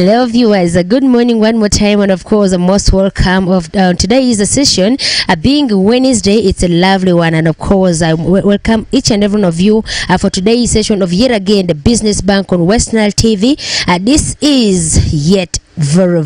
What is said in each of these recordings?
Hello viewers, good morning one more time, and of course most welcome of today is a session being Wednesday. It's a lovely one, and of course I welcome each and every one of you for today's session of yet again the Business Bank on West Nile TV. This is yet very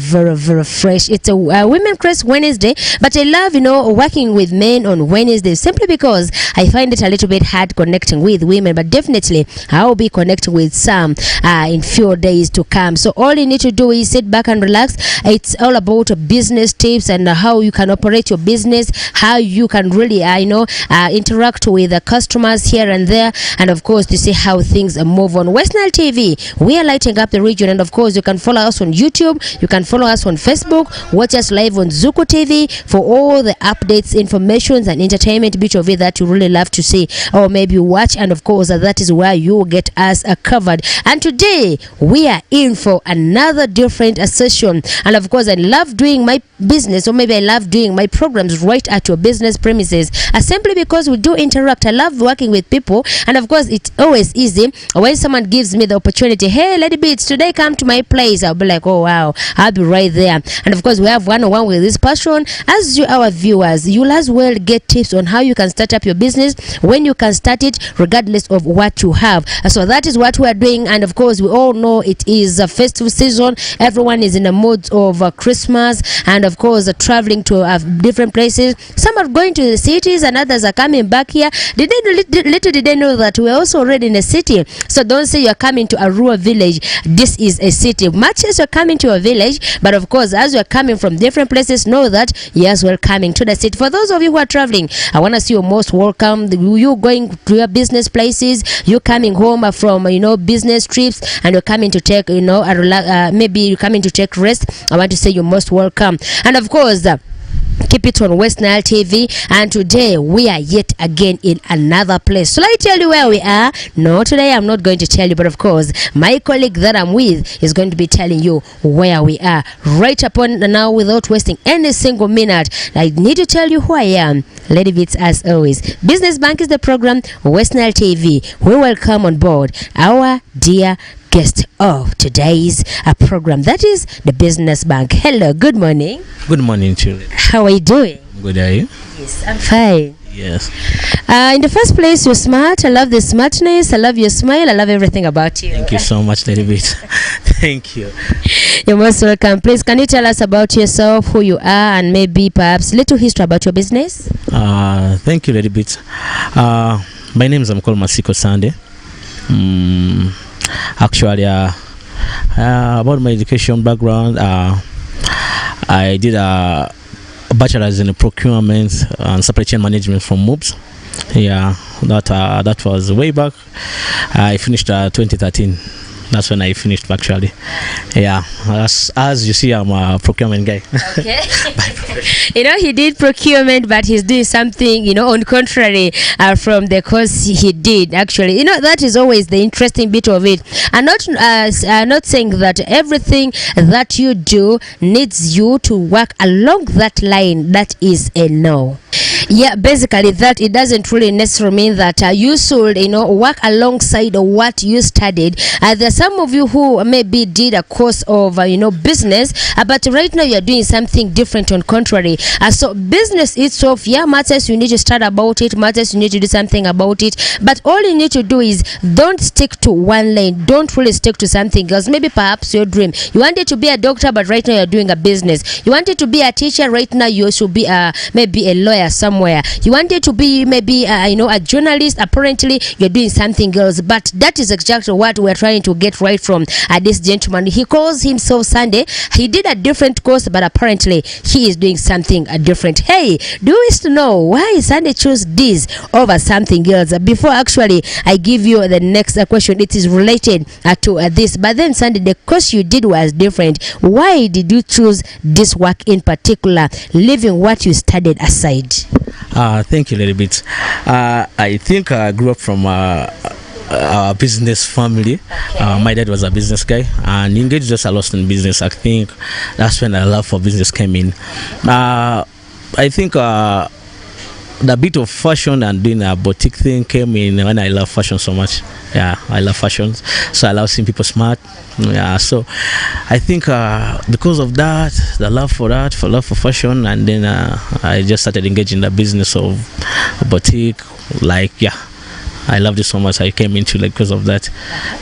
fresh. It's a Women Craze Wednesday, but I love working with men on Wednesday simply because I find it a little bit hard connecting with women, but definitely I'll be connecting with some in few days to come. So all you need to do is sit back and relax. It's all about business tips and how you can operate your business, how you can really interact with the customers here and there, and of course to see how things move on West Nile TV. We are lighting up the region, and of course you can follow us on YouTube. You can follow us on Facebook, watch us live on Zuko TV for all the updates, informations, and entertainment bit of it that you really love to see, or maybe watch, and of course that is where you will get us covered. And today we are in for another different session, and of course I love doing my business, or maybe I love doing my programs right at your business premises, simply because we do interact. I love working with people, and of course it's always easy when someone gives me the opportunity. Hey Lady Beats, today come to my place. I'll be like, oh wow, I'll be right there. And of course we have one-on-one with this person. As you, our viewers, you'll as well get tips on how you can start up your business, when you can start it, regardless of what you have. So that is what we are doing. And of course we all know it is a festive season. Everyone is in the mood of Christmas, and of course traveling to different places. Some are going to the cities and others are coming back here. Little did they know that we're also already in a city. So don't say you're coming to a rural village. This is a city. Much as you're coming to a village, but of course as you're coming from different places, know that yes, we're coming to the city. For those of you who are traveling, I want to see you most welcome. You going to your business places, you coming home from business trips, and you're coming to take maybe you're coming to take rest. I want to say you're most welcome. And of course keep it on West Nile TV. And today we are yet again in another place. So I tell you where we are? No, today I'm not going to tell you, but of course my colleague that I'm with is going to be telling you where we are right upon now. Without wasting any single minute, I need to tell you who I am. Lady Beats, as always. Business Bank is the program. West Nile TV, we welcome on board our dear guest of today's program, that is the Business Bank. Hello, good morning. Good morning, children. How are you doing? Good, are you? Yes, I'm fine. Yes. In the first place, you're smart. I love the smartness. I love your smile. I love everything about you. Thank you so much, Lady Beats. Thank you. You're most welcome. Please, can you tell us about yourself, who you are, and maybe perhaps a little history about your business? Thank you, Lady Beats. My name is Amkol Masiko Sande. Actually, about my education background, I did a bachelor's in procurement and supply chain management from MOOBS. Yeah, that was way back. I finished 2013. That's when I finished actually. Yeah, as you see, I'm a procurement guy. Okay. He did procurement, but he's doing something, on contrary from the course he did actually. That is always the interesting bit of it. I'm not saying that everything that you do needs you to work along that line. That is a no. Yeah, basically that it doesn't really necessarily mean that you should work alongside what you studied. There are some of you who maybe did a course of business, but right now you're doing something different on contrary. So business itself, yeah, matters. You need to start about it, matters. You need to do something about it, but all you need to do is don't stick to one lane. Don't really stick to something else. Maybe perhaps your dream, you wanted to be a doctor, but right now you're doing a business. You wanted to be a teacher, right now you should be maybe a lawyer somewhere. You wanted to be maybe a journalist, apparently you're doing something else. But that is exactly what we're trying to get right from this gentleman. He calls himself Sunday. He did a different course, but apparently he is doing something different. Hey, do you wish to know why Sunday chose this over something else? Before actually I give you the next question, it is related to this. But then Sunday, the course you did was different. Why did you choose this work in particular, leaving what you studied aside? Thank you, Lady Beats. I think I grew up from a business family. My dad was a business guy and engaged us a lot in business. I think that's when the love for business came in. I think the bit of fashion and doing a boutique thing came in when I love fashion so much. Yeah, I love fashion, so I love seeing people smart. Yeah, so I think because of that, the love for fashion, and then I just started engaging the business of boutique. Like, yeah, I loved it so much. I came into because of that.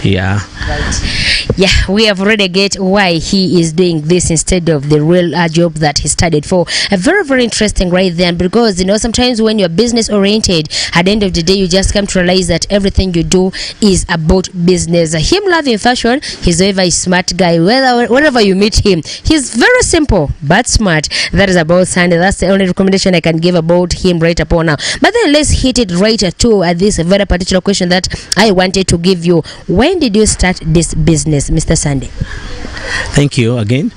Yeah. Right. Yeah, we have already get why he is doing this instead of the real job that he studied for. Very, very interesting right then, because sometimes when you're business oriented, at the end of the day, you just come to realize that everything you do is about business. Him loving fashion, he's a very smart guy. Whenever you meet him, he's very simple but smart. That is about Sunday. That's the only recommendation I can give about him right upon now. But then let's hit it right to this very particular question that I wanted to give you. When did you start this business, Mr. Sunday? Thank you again.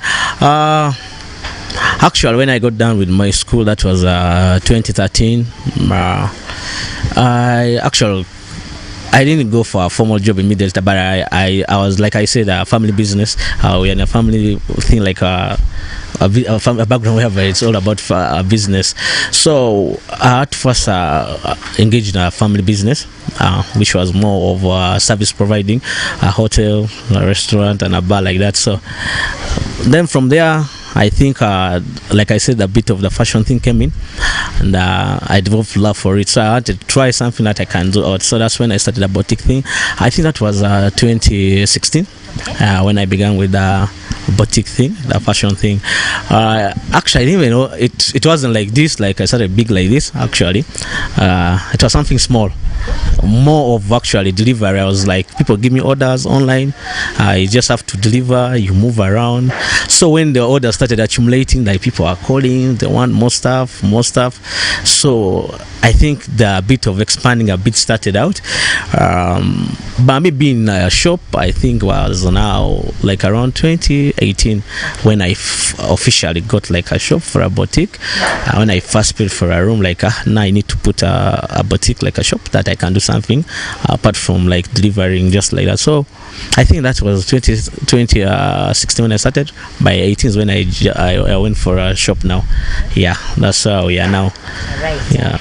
Actually, when I got done with my school, that was 2013. I didn't go for a formal job immediately, but I was, like I said, a family business. We're in a family thing, like a background where it's all about business. So I had to first engage in a family business, which was more of service providing, a hotel, a restaurant, and a bar like that. So then from there, I think, like I said, a bit of the fashion thing came in, and I developed love for it. So I had to try something that I can do. So that's when I started a boutique thing. I think that was 2016 when I began with the boutique thing, the fashion thing. Actually, I didn't even know it wasn't like this. Like I started big like this. Actually, it was something small. More of actually delivery. I was like, people give me orders online, you just have to deliver, you move around. So when the orders started accumulating, like people are calling, they want more stuff. So I think the bit of expanding a bit started out, but me being a shop, I think was now like around 2018 when I officially got like a shop for a boutique. When I first paid for a room, like now I need to put a boutique, like a shop that I can do something apart from like delivering, just like that. So I think that was 2016 when I started. By 18 is when I went for a shop now. Yeah, that's how we are now. Right. Yeah.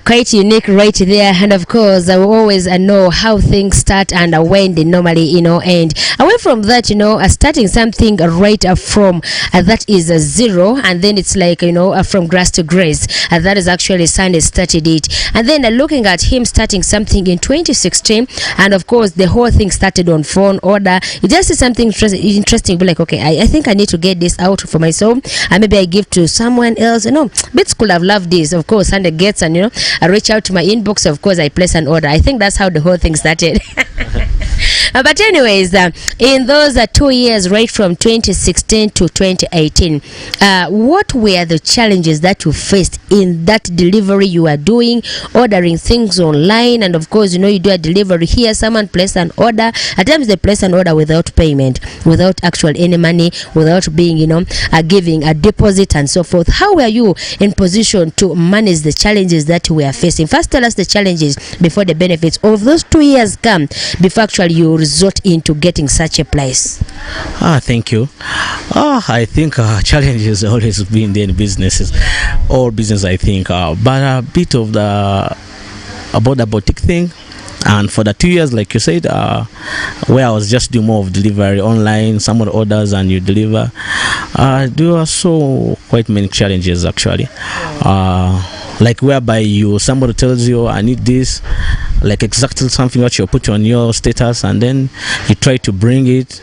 Quite unique right there, and of course I will always know how things start and when they normally end. Away from that, starting something right from that is a zero, and then it's like from grass to grace. That is actually Sunday started it, and then looking at him starting something in 2016, and of course the whole thing started on phone order. You just see something interesting, be like, okay, I think I need to get this out for myself, and maybe I give to someone else. Bits could have loved this. Of course, Sunday gets, and I reach out to my inbox, of course I place an order. I think that's how the whole thing started. But anyways, in those 2 years, right from 2016 to 2018, what were the challenges that you faced in that delivery you are doing, ordering things online? And of course, you do a delivery here, someone placed an order. At times they place an order without payment, without actual any money, without being, giving a deposit and so forth. How were you in position to manage the challenges that you were facing? First, tell us the challenges before the benefits of those 2 years come, before actually you resort into getting such a place. Thank you. I think challenges always been there in businesses, all business, I think, but a bit of about the boutique thing. And for the 2 years, like you said, where I was just doing more of delivery online, someone orders and you deliver, there are so quite many challenges actually. Like whereby somebody tells you, I need this, like exactly something that you put on your status, and then you try to bring it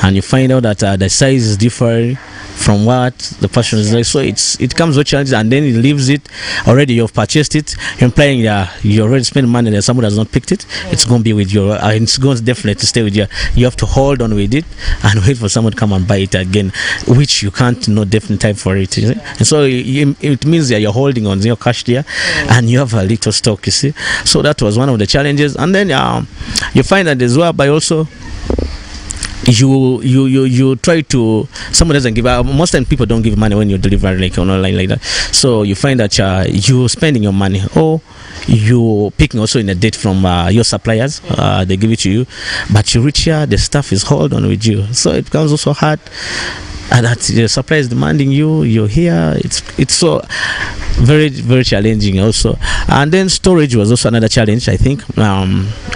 and you find out that the size is different from what the person is like. So it comes with challenges, and then it leaves it already. You've purchased it, implying you already spent money that someone has not picked it. It's going to be with you, and it's going to definitely stay with you. You have to hold on with it and wait for someone to come and buy it again, which you can't know definite time for it. You see? And so it means that you're holding on your cash there, and you have a little stock. You see, so that was one of the challenges. And then you find that as well by also. You try to, someone doesn't give, most time people don't give money when you're delivering like online like that. So you find that you're spending your money, or you picking also in a debt from your suppliers. They give it to you, but you reach here, the stuff is hold on with you, so it becomes also hard. And that the supplier is demanding you're here. It's so very very challenging also. And then storage was also another challenge, I think.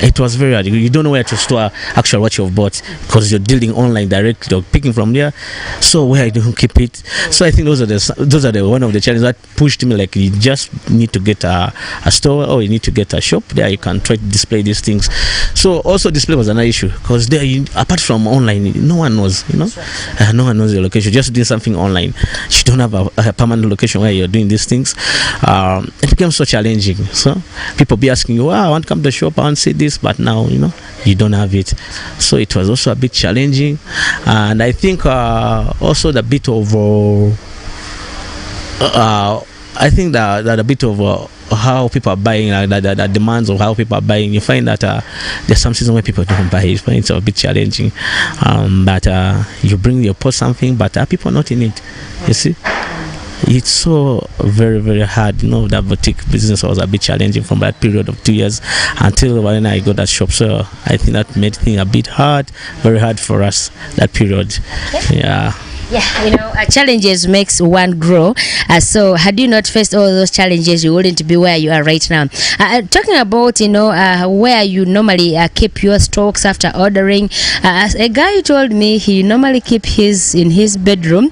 It was very hard. You don't know where to store actually what you've bought, because you're dealing online directly or picking from there, so where you don't keep it. So I think those are the one of the challenges that pushed me, like you just need to get a store, or you need to get a shop there you can try to display these things. So also display was another issue, because there apart from online, no one knows, no one knows your location. Just doing something online, you don't have a permanent location where you're doing these things. It became so challenging. So people be asking you, I want to come to the shop, I want to see this, but now you don't have it. So it was also a bit challenging. And I think also the bit of I think that a bit of how people are buying, the demands of how people are buying, you find that there's some season where people don't buy it. It's a bit challenging. But you post something, but people are not in it. You see, it's so very very hard. That boutique business was a bit challenging from that period of 2 years until when I got that shop. So I think that made things a bit hard, very hard for us that period. Yeah. Yeah, challenges makes one grow. So had you not faced all those challenges, you wouldn't be where you are right now. Talking about, where you normally keep your stocks after ordering. A guy told me he normally keep his in his bedroom.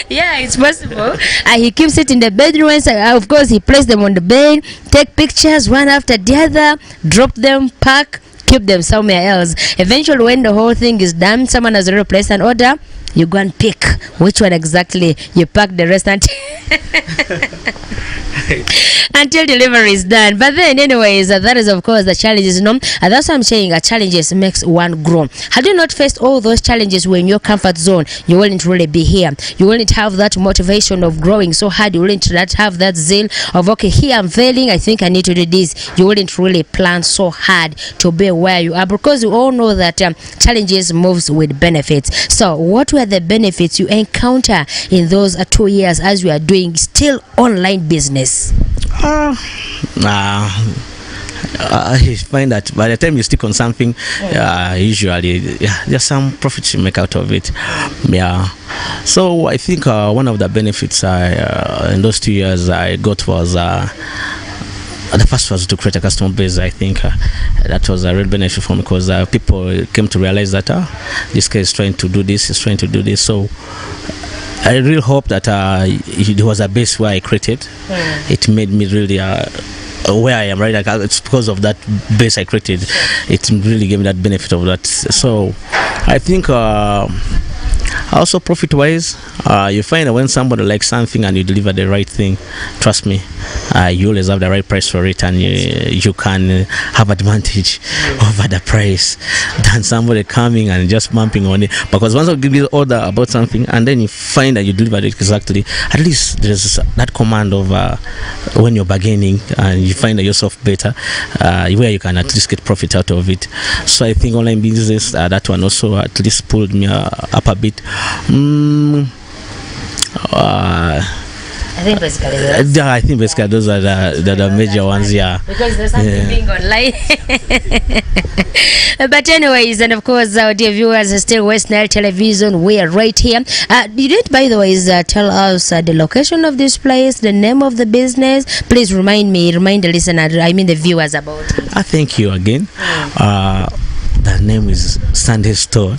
Yeah, it's possible. He keeps it in the bedroom. And, of course, he places them on the bed, take pictures one after the other, drop them, pack, keep them somewhere else. Eventually, when the whole thing is done, someone has already placed an order, you go and pick which one exactly you pack the rest until delivery is done. But then anyways, that is of course the challenges, that's what I'm saying. Challenges makes one grow. Had you not faced all those challenges, when your comfort zone, you wouldn't really be here. You wouldn't have that motivation of growing so hard. You wouldn't have that zeal of, okay, here I'm failing, I think I need to do this. You wouldn't really plan so hard to be where you are, because you all know that challenges moves with benefits. So what were the benefits you encounter in those 2 years as you are doing still online business? I find that by the time you stick on something, usually there's some profits you make out of it. So I think one of the benefits in those 2 years I got was the first was to create a customer base. I think that was a real benefit for me, because people came to realize that this guy is trying to do this, So I really hope that it was a base where I created. It made me really where I am right now. It's because of that base I created. It really gave me that benefit of that. So I think also profit wise, you find that when somebody likes something and you deliver the right thing, trust me, you always have the right price for it, and you can have advantage over the price than somebody coming and just bumping on it. Because once you give you order about something and then you find that you deliver it exactly, at least there's that command of when you're bargaining and you find yourself better, where you can at least get profit out of it. So I think online business, that one also at least pulled me up a bit. I think basically those are the major ones, because there's something being online. But anyways, and of course, our dear viewers, still West Nile Television, we are right here. You did, by the way, tell us the location of this place, the name of the business. Please remind the listener, the viewers about it. Thank you again. The name is Sunday Store.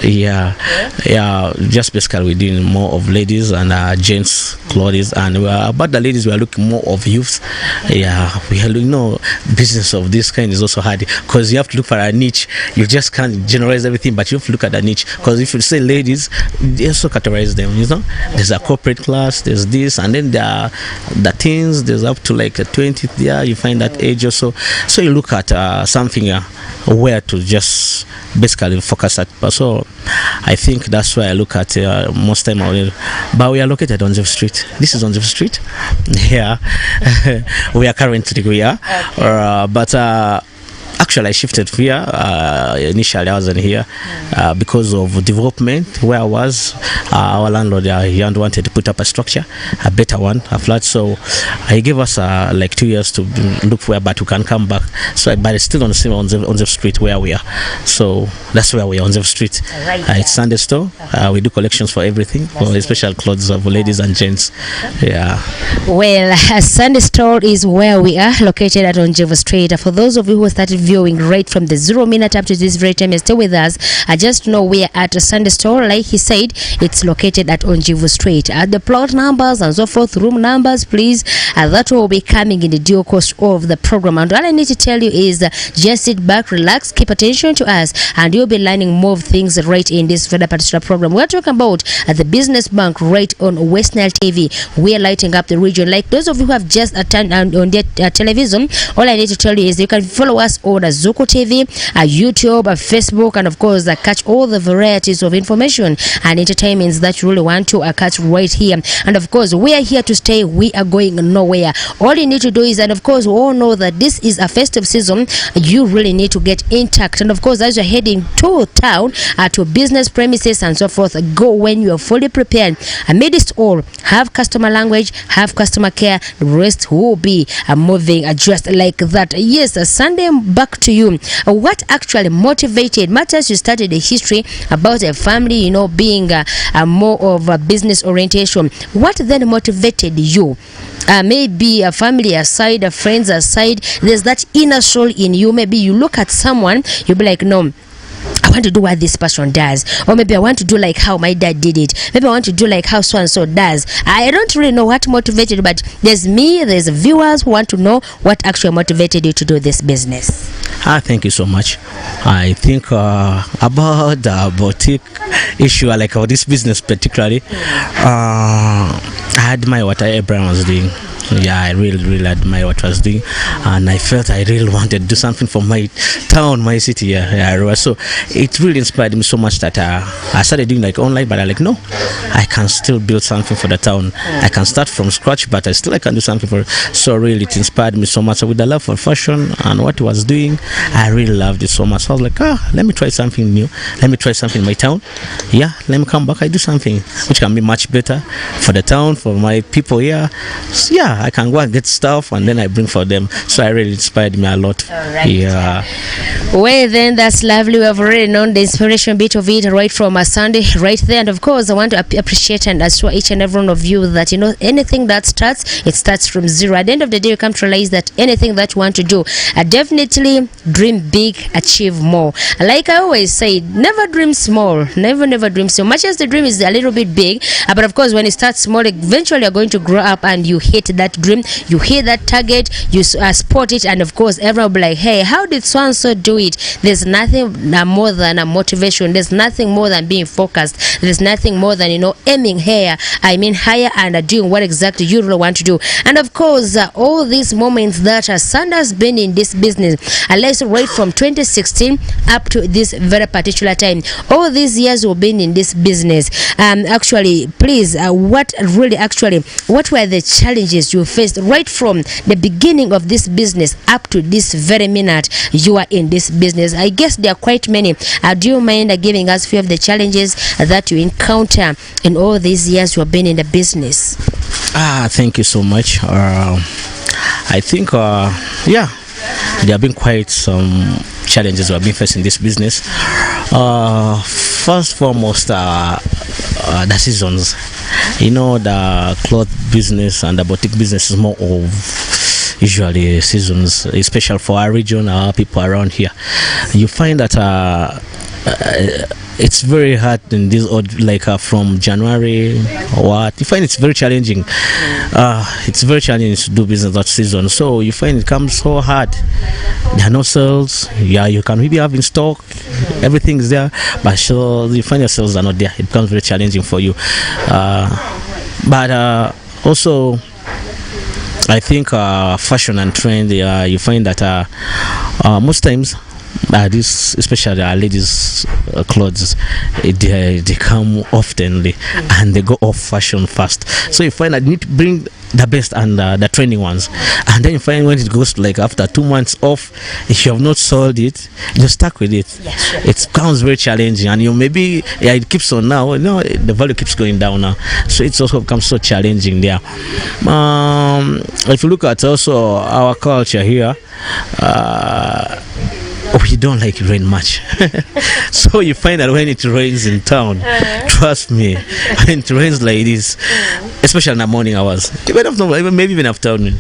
Yeah. Just basically we're doing more of ladies and gents clothes, and about the ladies we are looking more of youths. We are business of this kind is also hard, because you have to look for a niche. You just can't generalize everything, but you have to look at the niche, because if you say ladies, you also categorize them. There's a corporate class, there's this, and then there are the teens. There's up to like 20 there. You find that age also. So you look at something where to just basically focus at. So I think that's why I look at most time. But we are located on Joseph Street. This is on Joseph Street. We are currently but Actually, I shifted here. Initially, I wasn't here because of development where I was. Our landlord he wanted to put up a structure, a better one, a flat. So he gave us like 2 years to look for where, but we can come back. So, but it's still on the same on the street where we are. So that's where we are on the street. Right. It's Sunday store. We do collections for everything, for special clothes of ladies and gents. Yeah. Well, Sunday store is where we are located at Onjevo Street. For those of you who started viewing right from the 0 minute up to this very time, you're still with us. I just know we are at a Sunday store. Like he said, it's located at Onjevo Street. At the plot numbers and so forth, room numbers, please. That will be coming in the due course of the program. And all I need to tell you is just sit back, relax, keep attention to us, and you'll be learning more of things right in this very particular program. We're talking about the Business Bank right on West Nile TV. We are lighting up the region. Like those of you who have just attended on their television, all I need to tell you is you can follow us on Zuko TV, YouTube, Facebook, and of course catch all the varieties of information and entertainments that you really want to catch right here. And of course, we are here to stay. We are going nowhere. All you need to do is, and of course, we all know that this is a festive season. You really need to get intact. And of course, as you're heading to town, to business premises and so forth, go when you are fully prepared. Amidst all, have customer language, have customer care. The rest will be moving just like that. Yes, Sunday, back to you. What actually motivated matters? You started a history about a family, you know, being more of a business orientation. What then motivated you? Maybe a family aside, a friends aside, there's that inner soul in you. Maybe you look at someone, you'll be like, no, I want to do what this person does, or maybe I want to do like how my dad did it, maybe I want to do like how so and so does. I don't really know what motivated, but there's viewers who want to know what actually motivated you to do this business. Thank you so much. I think about the boutique issue, like this business particularly, I admire what Abraham was doing. Yeah, I really admire what I was doing, and I felt I really wanted to do something for my town, my city. Yeah. So it really inspired me so much that I started doing like online, but I like, no, I can still build something for the town. I can start from scratch, but I can do something for it. So really it inspired me so much. So with the love for fashion and what he was doing, I really loved it so much. So I was like, let me try something new. Let me try something in my town. Yeah, let me come back. I do something which can be much better for the town, for my people here. So, yeah, I can go and get stuff and then I bring for them. So I really inspired me a lot. Right. Yeah. Well, then that's lovely. We have already known the inspiration bit of it right from a Sunday right there. And of course, I want to appreciate and assure each and every one of you that, you know, anything that starts, it starts from zero. At the end of the day, you come to realize that anything that you want to do, definitely dream big, achieve more. Like I always say, never dream small. Never dream so much as the dream is a little bit big. But of course, when it starts small, eventually you're going to grow up and you hit that dream, you hit that target, you spot it, and of course everyone will be like, hey, how did so and so do it? There's nothing more than a motivation. There's nothing more than being focused. There's nothing more than, you know, aiming higher and doing what exactly you really want to do. And of course, all these moments that Sanda's been in this business, let's right from 2016 up to this very particular time, all these years we've been in this business. Actually, please, what were the challenges you faced right from the beginning of this business up to this very minute you are in this business? I guess there are quite many. Do you mind giving us a few of the challenges that you encounter in all these years you have been in the business? Thank you so much. I think there have been quite some challenges we have been facing in this business. First foremost, the seasons. You know, the cloth business and the boutique business is more of usually seasons, especially for our region, our people around here. You find that it's very hard in this from January you find it's very challenging. It's very challenging to do business that season, so you find it comes so hard. There are no sales. You can maybe have in stock, everything is there, but so you find your sales are not there. It becomes very challenging for you. But also I think fashion and trend, you find that most times this especially our ladies clothes, they come oftenly and they go off fashion fast. So you find that you need to bring the best and the trending ones, and then you find when it goes to like after 2 months off, if you have not sold it, you're stuck with it. Yeah, sure. It becomes very challenging, and you maybe it keeps on now, the value keeps going down now, so it's also becomes so challenging there. If you look at also our culture here, we don't like rain much. So you find that when it rains in town, trust me, when it rains like this, especially in the morning hours, maybe even afternoon,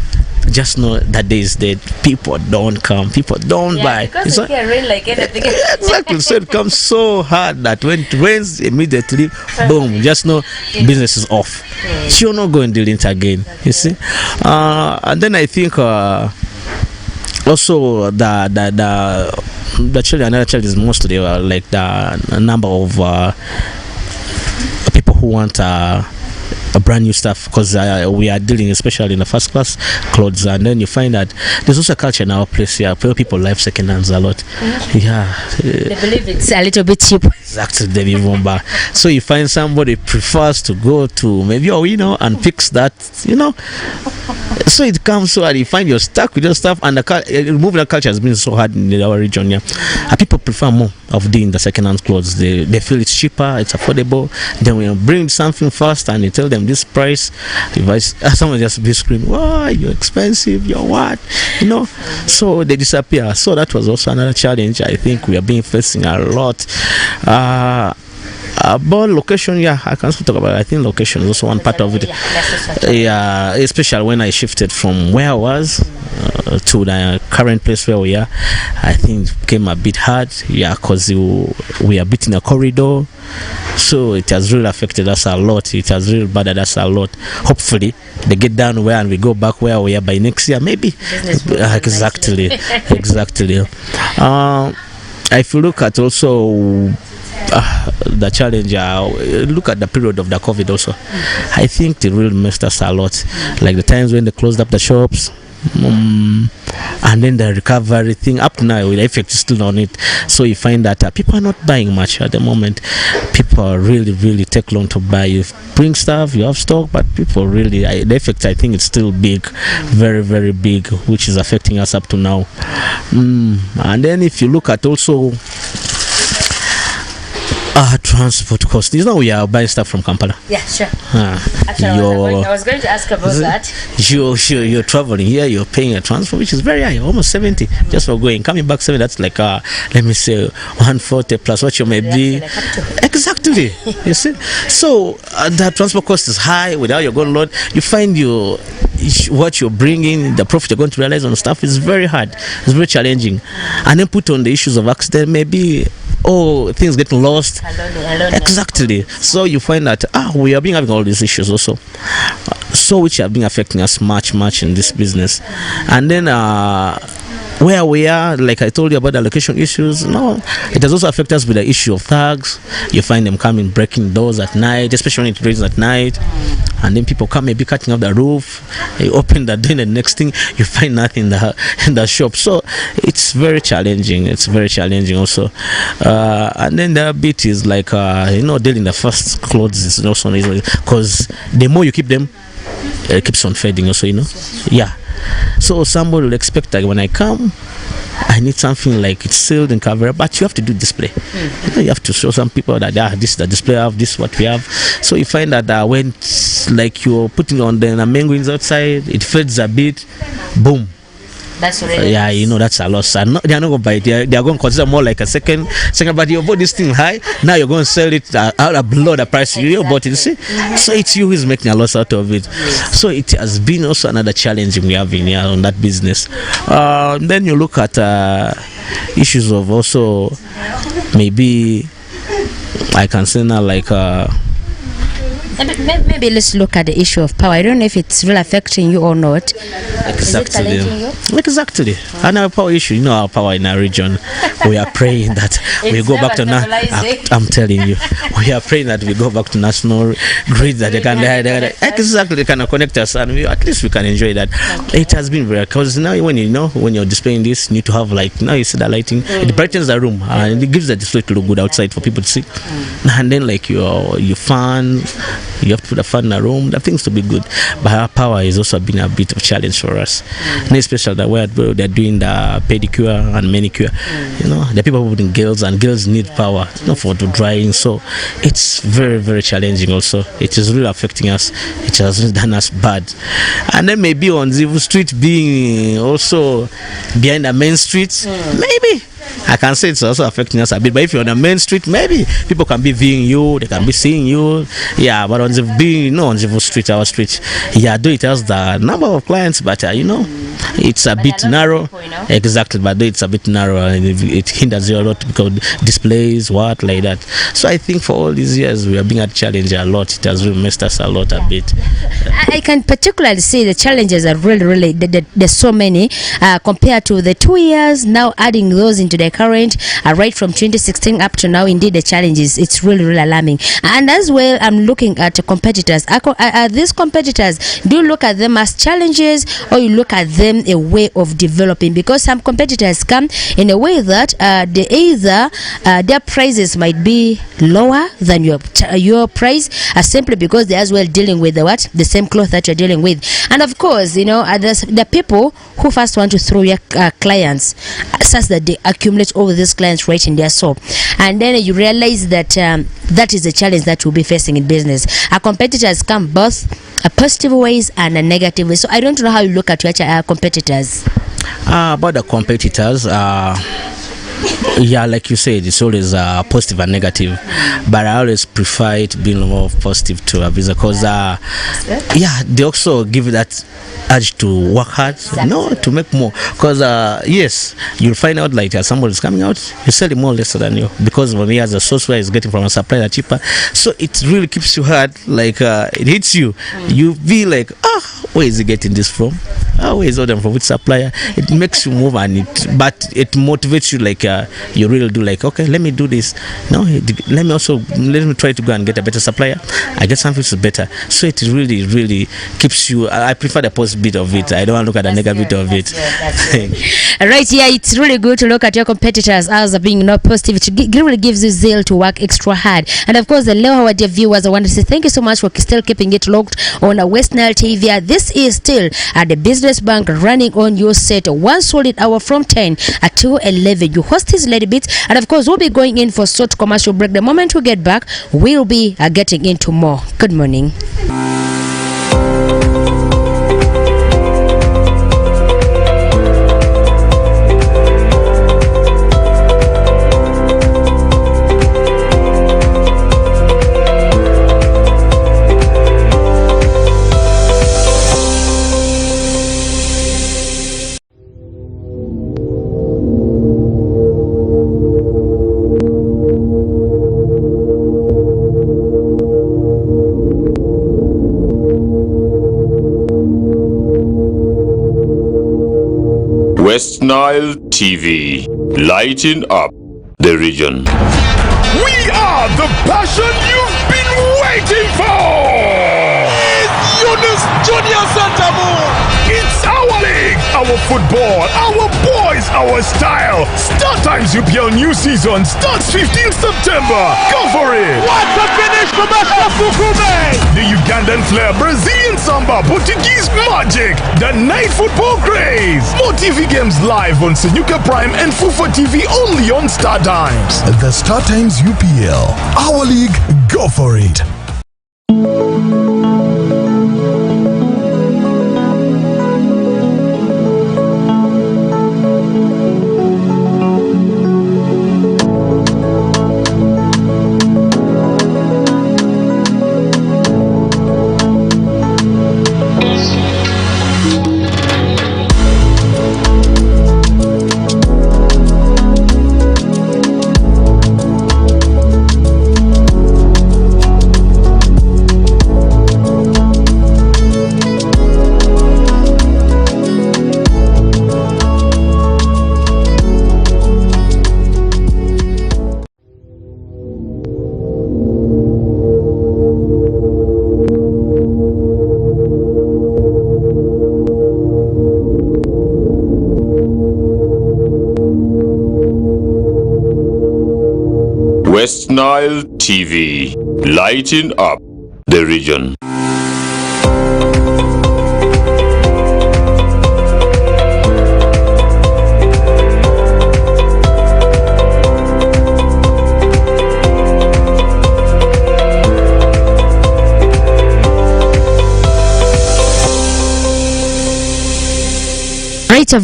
just know that day is dead. People don't come, people don't buy. Because it can rain like anything. Exactly. So it comes so hard that when it rains immediately, boom, just know business is off. So you're not going to do it again, you see. And then I think also the children, another child is mostly like the number of people who want a brand new stuff, because we are dealing especially in the first class clothes, and then you find that there's also a culture in our place here where people like second hands a lot. Yeah, they believe it's a little bit cheap. Exactly, they even buy. So you find somebody prefers to go to maybe and picks that, so it comes so hard. You find you're stuck with your stuff, and removing the culture has been so hard in our region. Yeah, and people prefer more of doing the second hand clothes. They feel it's cheaper, it's affordable. Then when you bring something first and you tell them this price, someone just be screaming, "Why you're expensive? You're what?" So they disappear. So that was also another challenge I think we are being facing a lot. About location, I can talk about it. I think location is also one part of it. Yeah, especially when I shifted from where I was to the current place where we are, I think it became a bit hard. Yeah, because we are in a corridor, so it has really affected us a lot. It has really bothered us a lot. Hopefully, they get down where and we go back where we are by next year, maybe. Exactly. If you look at also the challenge, look at the period of the COVID also. I think it really messed us a lot, like the times when they closed up the shops, and then the recovery thing. Up to now, the effect is still on it. So you find that people are not buying much at the moment. People really take long to buy. You bring stuff, you have stock, but people really, the effect I think it's still big, very big, which is affecting us up to now. And then if you look at also transport cost. We are buying stuff from Kampala. Yeah, sure. Actually, I was going to ask about that. You're traveling here, you're paying a transport, which is very high, almost 70 just for going. Coming back 7, that's like, let me say, 140 plus what you may be. Exactly. You see? So, the transport cost is high. Without your gun load, you find what you're bringing, the profit you're going to realize on stuff is very hard. It's very challenging. And then put on the issues of accident, maybe things getting lost. Exactly. So you find that we are having all these issues also, so which have been affecting us much in this business. And then where we are, like I told you about the location issues, it has also affected us with the issue of thugs. You find them coming breaking doors at night, especially when it rains at night, and then people come maybe cutting up the roof. You open the door, and the next thing you find nothing in the shop. So it's very challenging. It's very challenging also. And then the bit is like dealing the first clothes is also easy, because the more you keep them, it keeps on fading also. Yeah. So somebody will expect that when I come, I need something like it's sealed and covered, but you have to do display. You have to show some people that this is the display of this, what we have. So you find that when like you're putting on the mangoes outside, it fades a bit, boom. That's already that's a loss. They're not going to buy it. They're going to consider more like a second. But you bought this thing high, now you're going to sell it out below the price you bought it. See? So it's you who's making a loss out of it. So it has been also another challenge we have in here on that business. Then you look at issues of also maybe I can say now like Maybe let's look at the issue of power. I don't know if it's really affecting you or not. Exactly. Is it challenging you? Exactly. And our power issue, our power in our region, we are praying that we go back to I'm telling you, we are praying that we go back to national grid, that they can exactly kind of connect us, and at least we can enjoy that. Okay. It has been very, because now when you're displaying this, you need to have now you see the lighting, it brightens the room and it gives the display to look good outside for people to see. And then your fan, you have to put a fan in a room, the things to be good. But our power has also been a bit of a challenge for us, and especially that where they're doing the pedicure and manicure. The people putting girls, and girls need power for the drying, so it's very, very challenging. Also, it is really affecting us. It has done us bad. And then maybe on the street being also behind the main street, maybe I can say it's also affecting us a bit. But if you're on the main street, maybe people can be viewing you, they can be seeing you. Yeah, but on the street, our street, though it has the number of clients, but it's a bit narrow. People, Exactly, but though it's a bit narrow, and it hinders you a lot because displays, like that. So I think for all these years, we have been at challenge a lot. It has really messed us a lot a bit. I can particularly say the challenges are really, there's so many compared to the 2 years. Now adding those into the current, right from 2016 up to now, indeed the challenges, it's really alarming. And as well, I'm looking at competitors. Are these competitors, do you look at them as challenges, or you look at them a way of developing? Because some competitors come in a way that their prices might be lower than your price, simply because they're as well dealing with the same cloth that you're dealing with. And of course, the people who first want to throw your clients, such that they accumulate all these clients right in their shop, and then you realize that that is a challenge that you'll be facing in business. Our competitors come both a positive ways and a negative way. So I don't know how you look at your competitors. About the competitors, like you said, it's always positive and negative, but I always prefer it being more positive to a business, because they also give that urge to work hard, to make more, because yes, you'll find out like somebody's coming out, you sell it more lesser than you, because when he has a source where he's getting from a supplier cheaper, so it really keeps you hard, like it hits you. You be like, where is he getting this from? Where is all them from, which supplier? It makes you move, but it motivates you, like you really do, like, okay, let me do this. Let me try to go and get a better supplier. I get something that's better. So it really keeps you. I prefer the positive bit of it. I don't want to look at the negative bit of it. Right, it's really good to look at your competitors as being positive. It really gives you zeal to work extra hard. And of course, the Leo dear viewers, I want to say thank you so much for still keeping it locked on West Nile TV. This is still at the Business Bank, running on your set, one solid hour from 10 to 11. Your host is Lady Bits, and of course, we'll be going in for short commercial break. The moment we get back, we'll be getting into more. Good morning. West Nile TV, lighting up the region. We are the passion you've been waiting for! It's Yunus Junior Santamo! It's our league, our football, our boys, our style. Start Times UPL new season starts 15th September. Go for it! What a finish from Ashraf Bukume! The Ugandan flair, Brazilian samba, Portuguese magic, the night football craze. More TV games live on Senyuka Prime and Fufa TV only on Star Times. The Star Times UPL, our league, go for it. West Nile TV, lighting up the region. Right, a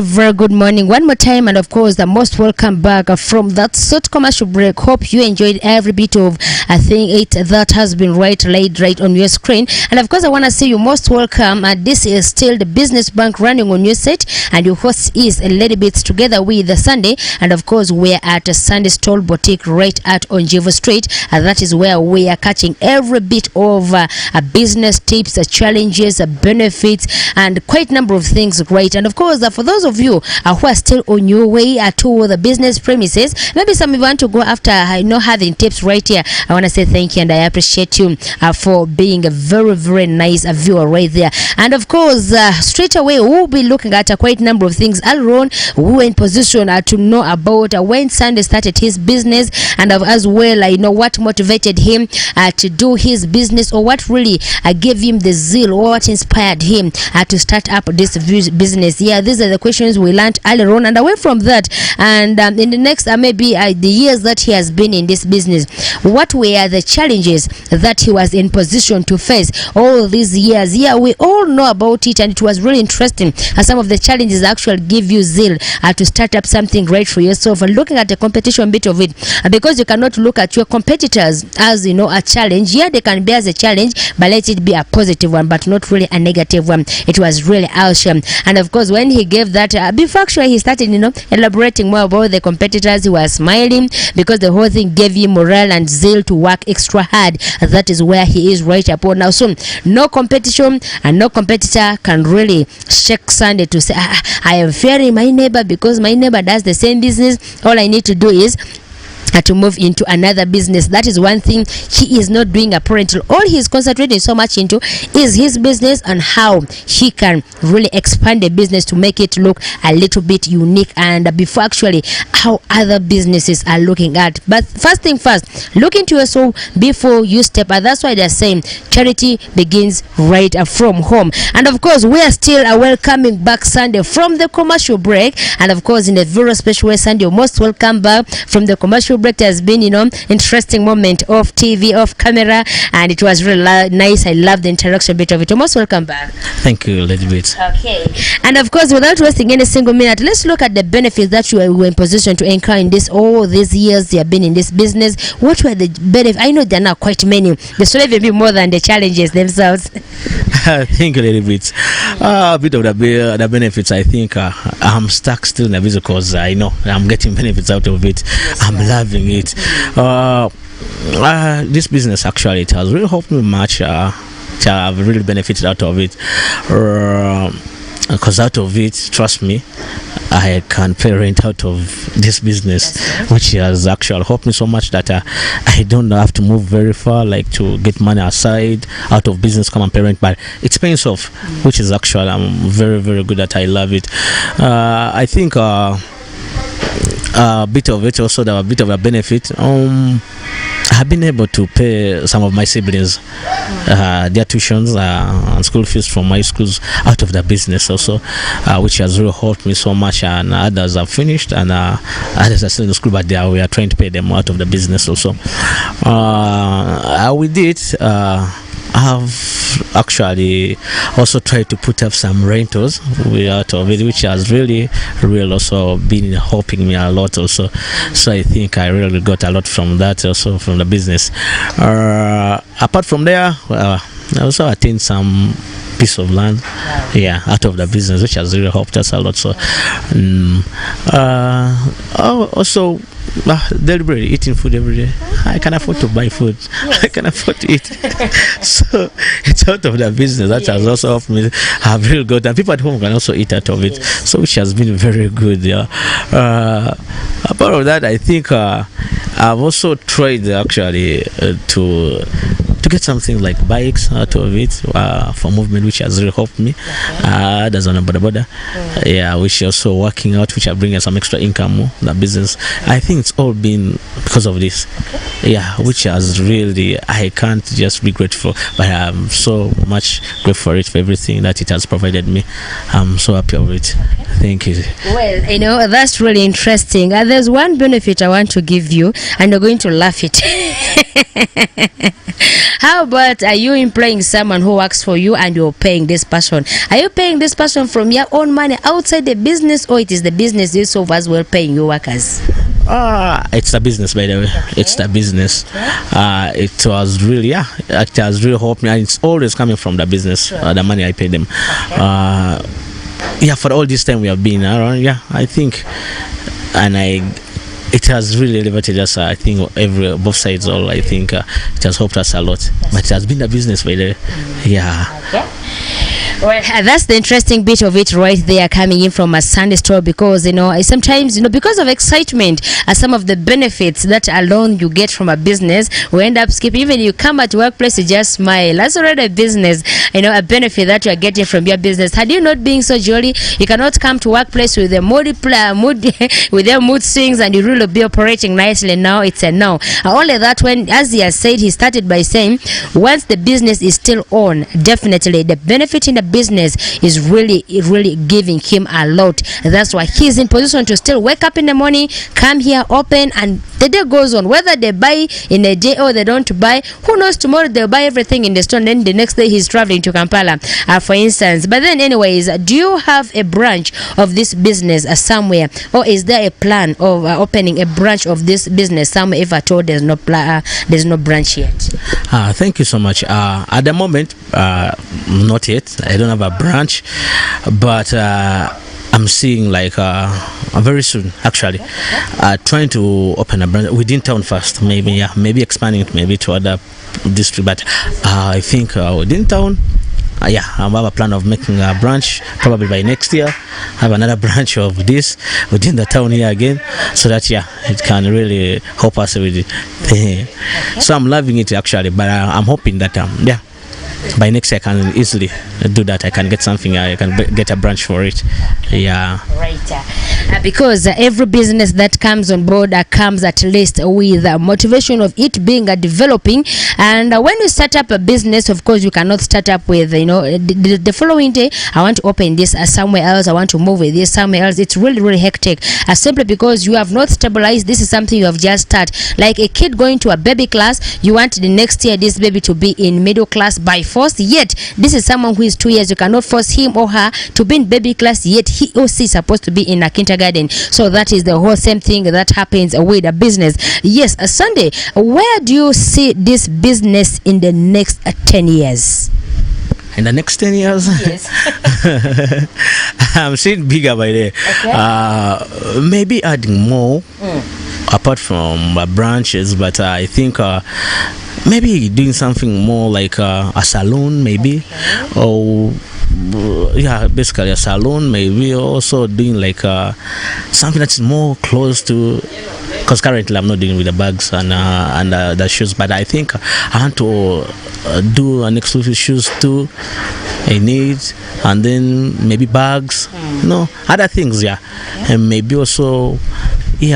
very good morning one more time, and of course the most welcome back from that short commercial break. Hope you enjoyed every bit of it that has been laid right on your screen. And of course I want to say you most welcome, and this is still the Business Bank running on your set, and your host is Lady Bits together with the Sunday. And of course we're at Sunday Stall Boutique right at Onjivo Street, and that is where we are catching every bit of business tips, challenges, benefits, and quite a number of things. Right, and of course for those of you who are still on your way to the business premises, maybe some of you want to go after having tips right here, I want to say thank you, and I appreciate you for being a very nice viewer right there. And of course straight away we'll be looking at quite a number of things. Alron, we were in position to know about when Sunday started his business, and as well what motivated him to do his business, or what really gave him the zeal, or what inspired him to start up this business. Yeah, these are the questions we learned earlier on. And away from that, and in the next maybe the years that he has been in this business, what were the challenges that he was in position to face all these years? Yeah, we all know about it, and it was really interesting. Some of the challenges actually give you zeal to start up something great for yourself. And looking at the competition bit of it, because you cannot look at your competitors as a challenge. Yeah, they can be as a challenge, but let it be a positive one, but not really a negative one. It was really awesome. And of course when he gave that before actually he started elaborating more about the competitors, he was smiling because the whole thing gave him morale and zeal to work extra hard. That is where he is right upon now. So no competition and no competitor can really shake Sunday to say I am fearing my neighbor because my neighbor does the same business. All I need to do is to move into another business. That is one thing he is not doing apparently. All he is concentrating so much into is his business and how he can really expand the business to make it look a little bit unique, and before actually how other businesses are looking at. But first thing first, look into yourself before you step out. That's why they're saying charity begins right from home. And of course we are still welcoming back Sunday from the commercial break, and of course in a very special way, Sunday, you're most welcome back from the commercial break. Has been interesting moment of TV, of camera, and it was really nice. I love the interaction bit of it. You're most welcome back. Thank you, Lady Bits. Okay, and of course without wasting any single minute, let's look at the benefits that you were in position to incur in this all these years you have been in this business. What were the benefits? I know there are not quite many. There should even be more than the challenges themselves. Thank you, Lady Bits. A bit of the benefits, I think I'm stuck still in the business because I know I'm getting benefits out of it. Yes, I'm loving it. This business actually, it has really helped me much. I've really benefited out of it. Because out of it, trust me, I can pay rent out of this business, which has actually helped me so much that I don't have to move very far, like to get money aside out of business, come and pay rent, but it's paying off, which is actually I'm very good at. I love it. I think a bit of it also, a bit of a benefit. I've been able to pay some of my siblings their tuitions and school fees from my schools out of the business also, which has really helped me so much. And others have finished, and others are still in the school, but we are trying to pay them out of the business also. We did. I've actually also tried to put up some rentals out of it, which has really also been helping me a lot also. So I think I really got a lot from that also, from the business. Apart from there, I also attained some piece of land, out of the business, which has really helped us a lot. So also deliberately eating food every day. I can afford to buy food. I can afford to eat. So it's out of the business that has also helped me. I've really got, and people at home can also eat out of it. So which has been very good. Apart of that, I think I've also tried actually to to get something like bikes out of it for movement, which has really helped me. There's on a boda, yeah, which also working out, which are bringing some extra income, the business. I think it's all been because of this, yeah, which has really, I can't just be grateful, but I'm so much grateful for it, for everything that it has provided me. I'm so happy of it. Thank you. Well, you know, that's really interesting. There's one benefit I want to give you, and you're going to laugh it. How about, are you employing someone who works for you and you're paying this person? Are you paying this person from your own money outside the business, or it is the business itself as well paying your workers? It's the business, by the way. It's the business. It was really, yeah, it has really helped me, and it's always coming from the business, the money I pay them. Yeah, for all this time we have been around, yeah, I think, and it has really elevated us. I think both sides, all I think it has helped us a lot. But it has been the business, by the way. Yeah. Okay. Well, that's the interesting bit of it right there, coming in from a Sunday store, because you know, sometimes, you know, because of excitement, some of the benefits that alone you get from a business, we end up skipping. Even you come at workplace, you just smile. That's already a business, you know, a benefit that you are getting from your business. Had you not being so jolly, you cannot come to workplace with a mood with their mood swings, and you really be operating nicely. Now it's a no. Only that, when, as he has said, he started by saying, once the business is still on, definitely the benefit in the business is really giving him a lot. That's why he's in position to still wake up in the morning, come here, open, and the day goes on. Whether they buy in a day or they don't buy, who knows, tomorrow they'll buy everything in the store, and then the next day he's traveling to Kampala, for instance. But then anyways, do you have a branch of this business somewhere, or is there a plan of opening a branch of this business somewhere, if at all there's no branch yet? Thank you so much. At the moment, not yet. I don't have a branch, but I'm seeing like very soon, actually, trying to open a branch within town first. Maybe expanding it maybe to other district. But I think within town, I have a plan of making a branch probably by next year. Have another branch of this within the town here again, so that it can really help us with it. So I'm loving it actually, but I'm hoping that by next year I can easily do that. I can get something, I can get a branch for it. Yeah. Right. Because every business that comes on board comes at least with motivation of it being developing. And when you start up a business, of course, you cannot start up with, you know, the following day, I want to open this somewhere else, I want to move with this somewhere else. It's really hectic, simply because you have not stabilized. This is something you have just started. Like a kid going to a baby class, you want the next year this baby to be in middle class by force, yet this is someone who is 2 years. You cannot force him or her to be in baby class, yet he or she is supposed to be in a kindergarten. So that is the whole same thing that happens with a business. Yes, Sunday, where do you see this business in the next 10 years? In the next 10 years? Yes. I'm seeing bigger by there. Okay. Maybe adding more apart from branches, but I think maybe doing something more like a salon, maybe, or basically a salon, maybe also doing like something that's more close to, because currently I'm not dealing with the bags and the shoes, but I think I want to do an exclusive shoes too. I need, and then maybe bags, other things, and maybe also